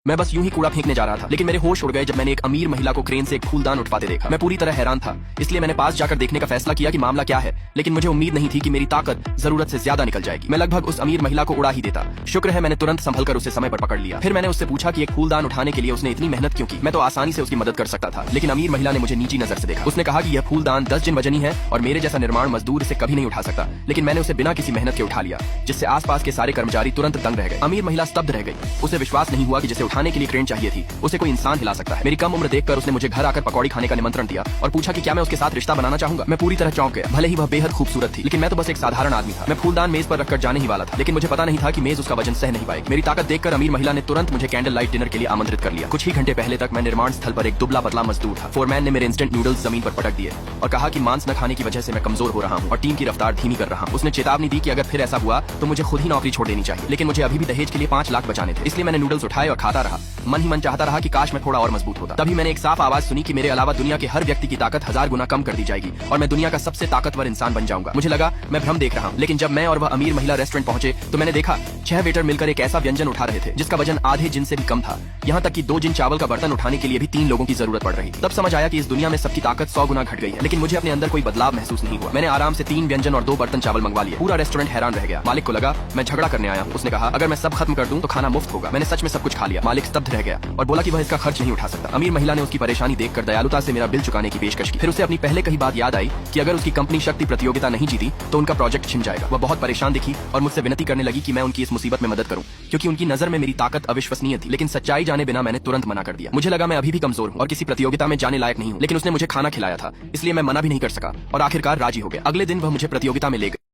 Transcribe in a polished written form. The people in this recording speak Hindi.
मैं बस यूं ही कूड़ा फेंकने जा रहा था, लेकिन मेरे होश उड़ गए जब मैंने एक अमीर महिला को क्रेन से एक फूलदान उठवाते देखा। मैं पूरी तरह हैरान था, इसलिए मैंने पास जाकर देखने का फैसला किया कि मामला क्या है, लेकिन मुझे उम्मीद नहीं थी कि मेरी ताकत जरूरत से ज्यादा निकल जाएगी। मैं लगभग उस अमीर महिला को उड़ा ही देता। शुक्र है मैंने तुरंत संभल कर उसे समय पर पकड़ लिया। फिर मैंने उससे पूछा कि एक फूलदान उठाने के लिए उसने इतनी मेहनत क्यों की। मैं तो आसानी से उसकी मदद कर सकता था, लेकिन अमीर महिला ने मुझे नीची नजर से देखा। उसने कहा कि यह फूलदान 10 जिन वजनी है और मेरे जैसा निर्माण मजदूर इसे कभी नहीं उठा सकता। लेकिन मैंने उसे बिना किसी मेहनत के उठा लिया, जिससे आसपास के सारे कर्मचारी तुरंत दंग रह गए। अमीर महिला स्तब्ध रह गई। उसे विश्वास नहीं हुआ कि जिसे उठाने के लिए क्रेन चाहिए थी उसे कोई इंसान हिला सकता है। मेरी कम उम्र देखकर उसने मुझे घर आकर पकौड़ी खाने का निमंत्रण दिया और पूछा कि क्या मैं उसके साथ रिश्ता बनाना चाहूंगा। मैं पूरी तरह चौंक गया। भले ही वह बेहद खूबसूरत थी, लेकिन मैं तो बस एक साधारण आदमी था। मैं फूलदान मेज पर रखकर जाने ही वाला था, लेकिन मुझे पता नहीं था कि मेज उसका वजन सह नहीं पाएगी। मेरी ताकत देखकर अमीर महिला ने तुरंत मुझे कैंडल लाइट डिनर के लिए आमंत्रित कर लिया। कुछ ही घंटे पहले तक मैं निर्माण स्थल पर एक दुबला पतला मजदूर था। फोरमैन ने मेरे इंस्टेंट नूडल्स जमीन पर पटक दिए और कहा कि मांस न खाने की वजह से मैं कमजोर हो रहा हूँ और टीम की रफ्तार धीमी कर रहा हूँ। उसने चेतावनी दी कि अगर फिर ऐसा हुआ तो मुझे खुद ही नौकरी छोड़ देनी चाहिए, लेकिन मुझे अभी भी दहेज के लिए 5 लाख बचाने थे। इसलिए मैंने नूडल्स उठाए और खाता रहा। मन ही मन चाहता रहा कि काश मैं थोड़ा और मजबूत होता। तभी मैंने एक साफ आवाज सुनी कि मेरे अलावा दुनिया के हर व्यक्ति की ताकत 1000 गुना कम कर दी जाएगी और मैं दुनिया का सबसे ताकतवर इंसान बन जाऊंगा। मुझे लगा मैं भ्रम देख रहा हूँ, लेकिन जब मैं और वह अमीर महिला रेस्टोरेंट पहुंचे तो मैंने देखा 6 वेटर मिलकर एक ऐसा व्यंजन उठा रहे थे जिसका वजन आधे जिन से भी कम था। यहाँ तक कि 2 जिन चावल का बर्तन उठाने के लिए भी 3 लोगों की जरूरत पड़ रही। तब समझ आया कि इस दुनिया में सबकी ताकत 100 गुना घट गई है, लेकिन मुझे अपने अंदर कोई बदलाव महसूस नहीं हुआ। मैंने आराम से 3 व्यंजन और 2 बर्तन चावल मंगवा लिए। पूरा रेस्टोरेंट हैरान रह गया। मालिक को लगा मैं झगड़ा करने आया हूँ। उसने कहा अगर मैं सब खत्म कर दूं तो खाना मुफ्त होगा। मैंने सच में सब कुछ खा लिया। मालिक स्तब्ध रह गया और बोला कि वह इसका खर्च नहीं उठा सकता। अमीर महिला ने उसकी परेशानी देखकर दयालुता से मेरा बिल चुकाने की पेशकश की। फिर उसे अपनी पहले कही बात याद आई कि अगर उसकी कंपनी शक्ति प्रतियोगिता नहीं जीती तो उनका प्रोजेक्ट छिन जाएगा। वह बहुत परेशान दिखी और मुझसे विनती करने लगी कि मैं उनकी इस मुसीबत में मदद करूं, क्योंकि उनकी नजर में मेरी ताकत अविश्वसनीय थी। लेकिन सच्चाई जाने बिना मैंने तुरंत मना कर दिया। मुझे लगा मैं अभी भी कमजोर हूं और किसी प्रतियोगिता में जाने लायक नहीं हूं, लेकिन उसने मुझे खाना खिलाया था, इसलिए मैं मना भी नहीं कर सका और आखिरकार राजी हो गया। अगले दिन वह मुझे प्रतियोगिता में ले गई।